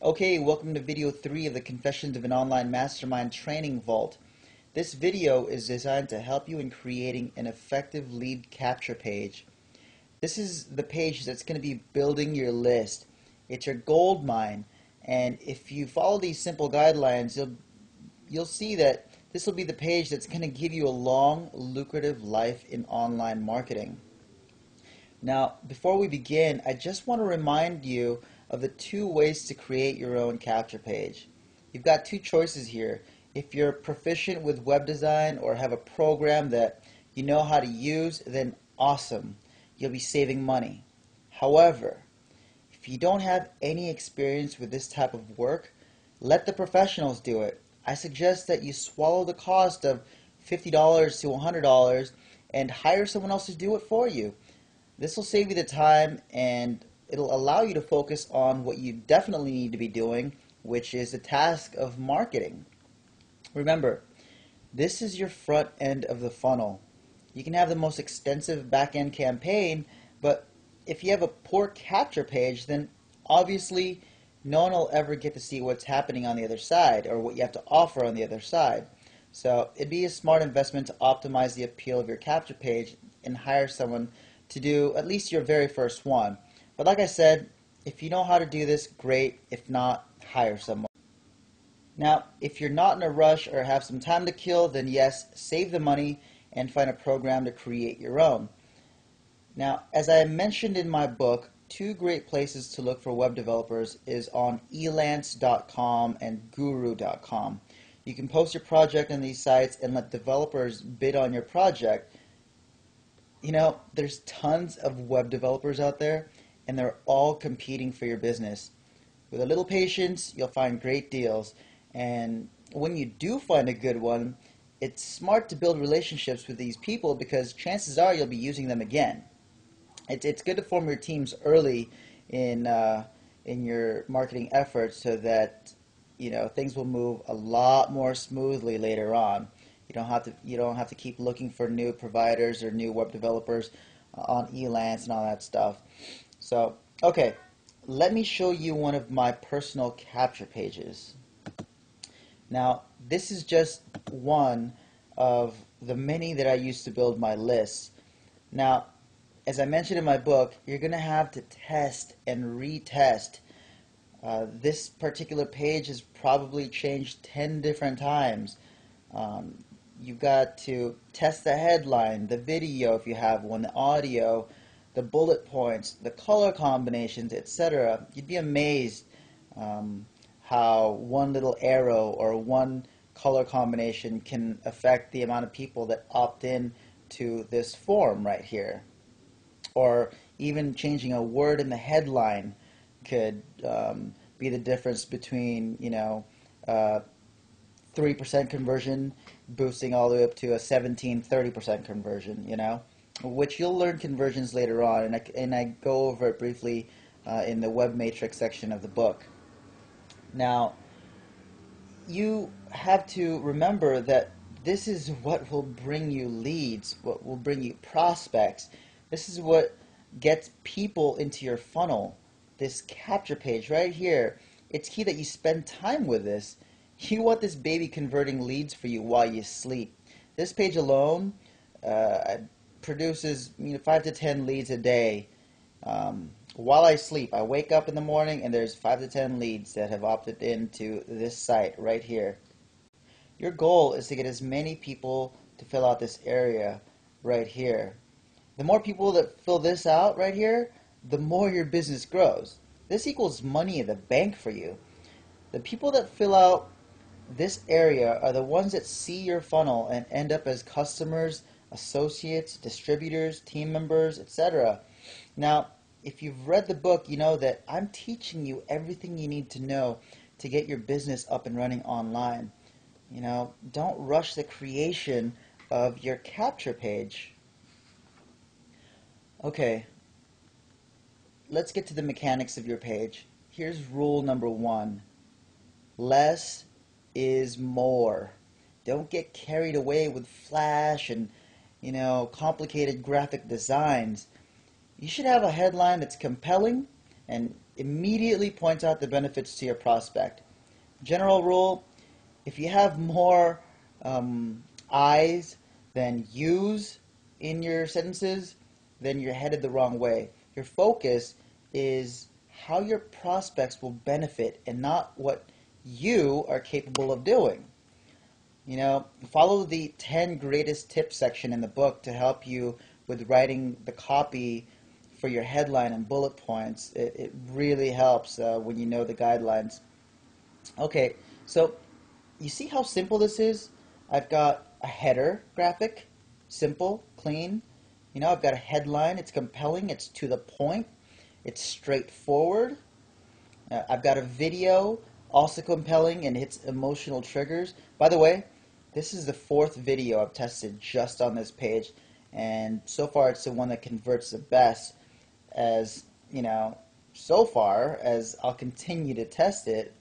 Okay, welcome to video 3 of the Confessions of an Online Mastermind Training Vault. This video is designed to help you in creating an effective lead capture page. This is the page that's going to be building your list. It's your gold mine, and if you follow these simple guidelines, you'll see that this will be the page that's going to give you a long, lucrative life in online marketing. Now, before we begin, I just want to remind you of the two ways to create your own capture page. You've got two choices here. If you're proficient with web design or have a program that you know how to use, then awesome. You'll be saving money. However, if you don't have any experience with this type of work, let the professionals do it. I suggest that you swallow the cost of $50 to $100 and hire someone else to do it for you. This will save you the time and it'll allow you to focus on what you definitely need to be doing, which is the task of marketing. Remember, this is your front end of the funnel. You can have the most extensive back-end campaign, but if you have a poor capture page, then obviously no one will ever get to see what's happening on the other side or what you have to offer on the other side. So it'd be a smart investment to optimize the appeal of your capture page and hire someone to do at least your very first one. But like I said, if you know how to do this, great. If not, hire someone. Now, if you're not in a rush or have some time to kill, then yes, save the money and find a program to create your own. Now, as I mentioned in my book, two great places to look for web developers is on elance.com and guru.com. You can post your project on these sites and let developers bid on your project. You know, there's tons of web developers out there, and they're all competing for your business. With a little patience, you'll find great deals. And when you do find a good one, it's smart to build relationships with these people because chances are you'll be using them again. It's good to form your teams early in your marketing efforts so that things will move a lot more smoothly later on. You don't have to keep looking for new providers or new web developers on Elance and all that stuff. So, okay, let me show you one of my personal capture pages. Now, this is just one of the many that I use to build my lists. Now, as I mentioned in my book, you're going to have to test and retest. This particular page has probably changed 10 different times. You've got to test the headline, the video if you have one, the audio, the bullet points, the color combinations, etc. You'd be amazed how one little arrow or one color combination can affect the amount of people that opt in to this form right here. Or even changing a word in the headline could be the difference between 3% conversion boosting all the way up to a 30% conversion, which you'll learn conversions later on, and I go over it briefly in the web matrix section of the book. Now, you have to remember that this is what will bring you leads, what will bring you prospects. This is what gets people into your funnel. This capture page right here, it's key that you spend time with this. You want this baby converting leads for you while you sleep. This page alone produces 5 to 10 leads a day while I sleep. I wake up in the morning and there's 5 to 10 leads that have opted into this site right here. Your goal is to get as many people to fill out this area right here. The more people that fill this out right here, the more your business grows. This equals money in the bank for you. The people that fill out this area are the ones that see your funnel and end up as customers, associates, distributors, team members, etc. Now, if you've read the book, you know that I'm teaching you everything you need to know to get your business up and running online. Don't rush the creation of your capture page. Okay, let's get to the mechanics of your page. Here's rule number 1. Less is more. Don't get carried away with flash and complicated graphic designs. You should have a headline that's compelling and immediately points out the benefits to your prospect. General rule, if you have more I's than U's in your sentences, then you're headed the wrong way. Your focus is how your prospects will benefit and not what you are capable of doing. You know, follow the 10 greatest tips section in the book to help you with writing the copy for your headline and bullet points. It really helps when you know the guidelines. Okay, so you see how simple this is? I've got a header graphic, simple, clean. You know, I've got a headline, it's compelling, it's to the point, it's straightforward. I've got a video, also compelling and hits emotional triggers. By the way, this is the 4th video I've tested just on this page, and so far it's the one that converts the best. As you know, so far, as I'll continue to test it,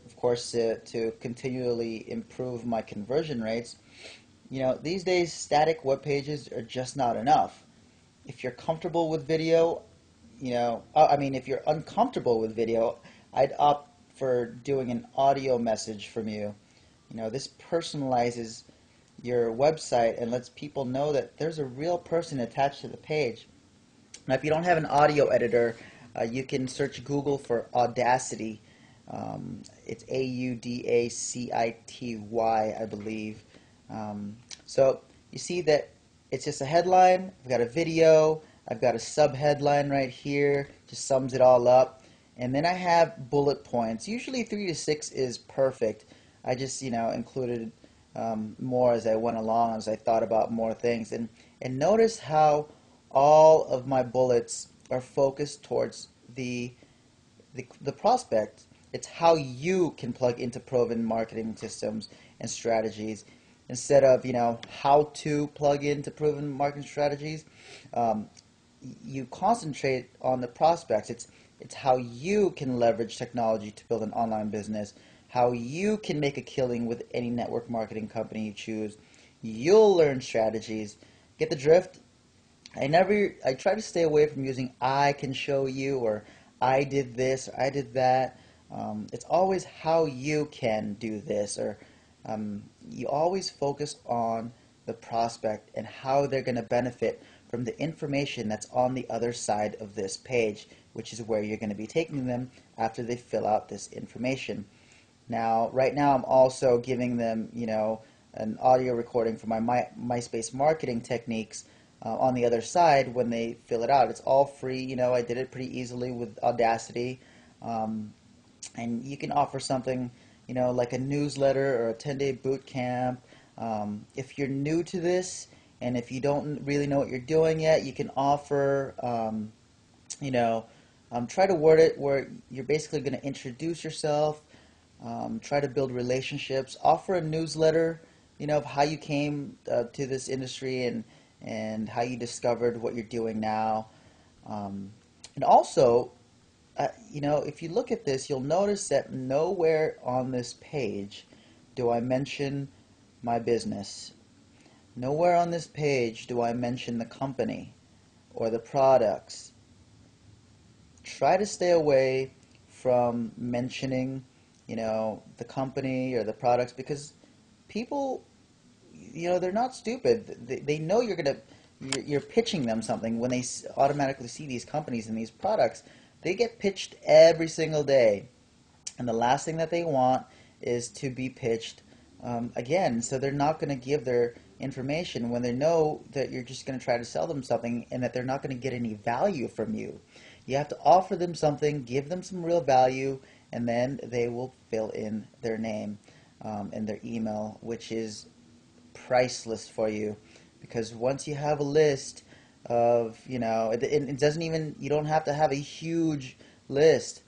of course, to continually improve my conversion rates. You know, these days static web pages are just not enough. If you're comfortable with video, if you're uncomfortable with video, I'd opt for doing an audio message from you. You know, this personalizes your website and lets people know that there's a real person attached to the page. Now, if you don't have an audio editor, you can search Google for Audacity. It's Audacity, I believe. So you see that it's just a headline. I've got a video. I've got a sub-headline right here. Just sums it all up. And then I have bullet points. Usually 3 to 6 is perfect. I just, included more as I went along, as I thought about more things. And notice how all of my bullets are focused towards the prospect. It's how you can plug into proven marketing systems and strategies instead of how to plug into proven marketing strategies. You concentrate on the prospects. It's how you can leverage technology to build an online business, how you can make a killing with any network marketing company you choose. You'll learn strategies. Get the drift? I try to stay away from using I can show you or I did this or I did that. It's always how you can do this, or you always focus on the prospect and how they're going to benefit from the information that's on the other side of this page, which is where you're going to be taking them after they fill out this information. Now, right now I'm also giving them, an audio recording for my MySpace marketing techniques on the other side when they fill it out. It's all free. I did it pretty easily with Audacity. And you can offer something, like a newsletter or a 10-day boot camp. If you're new to this and if you don't really know what you're doing yet, you can offer, try to word it where you're basically going to introduce yourself, try to build relationships, offer a newsletter, of how you came to this industry and how you discovered what you're doing now. And also, if you look at this, you'll notice that nowhere on this page do I mention my business. Nowhere on this page do I mention the company or the products. Try to stay away from mentioning, the company or the products, because people, they're not stupid. They know you're pitching them something when they automatically see these companies and these products. They get pitched every single day, and the last thing that they want is to be pitched again. So they're not going to give their information when they know that you're just going to try to sell them something and that they're not going to get any value from you. You have to offer them something, give them some real value, and then they will fill in their name and their email, which is priceless for you, because once you have a list of, it doesn't even, you don't have to have a huge list.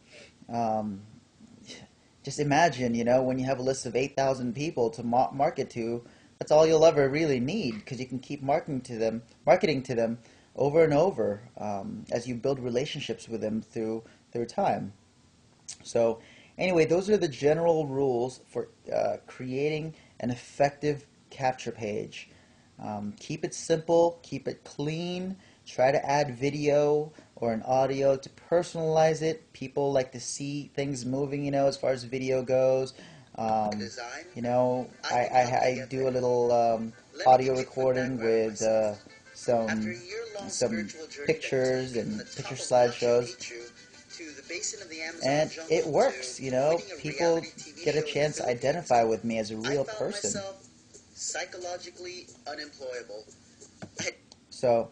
Just imagine, when you have a list of 8,000 people to market to, that's all you'll ever really need, because you can keep marketing to them over and over as you build relationships with them through time. So anyway, those are the general rules for creating an effective capture page. Keep it simple, keep it clean, try to add video or an audio to personalize it. People like to see things moving, as far as video goes. I do a little audio recording with some pictures and picture slideshows, and it works. People get a chance to identify with me as a real person. Psychologically unemployable. So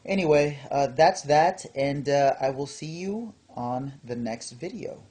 anyway, that's that, and I will see you on the next video.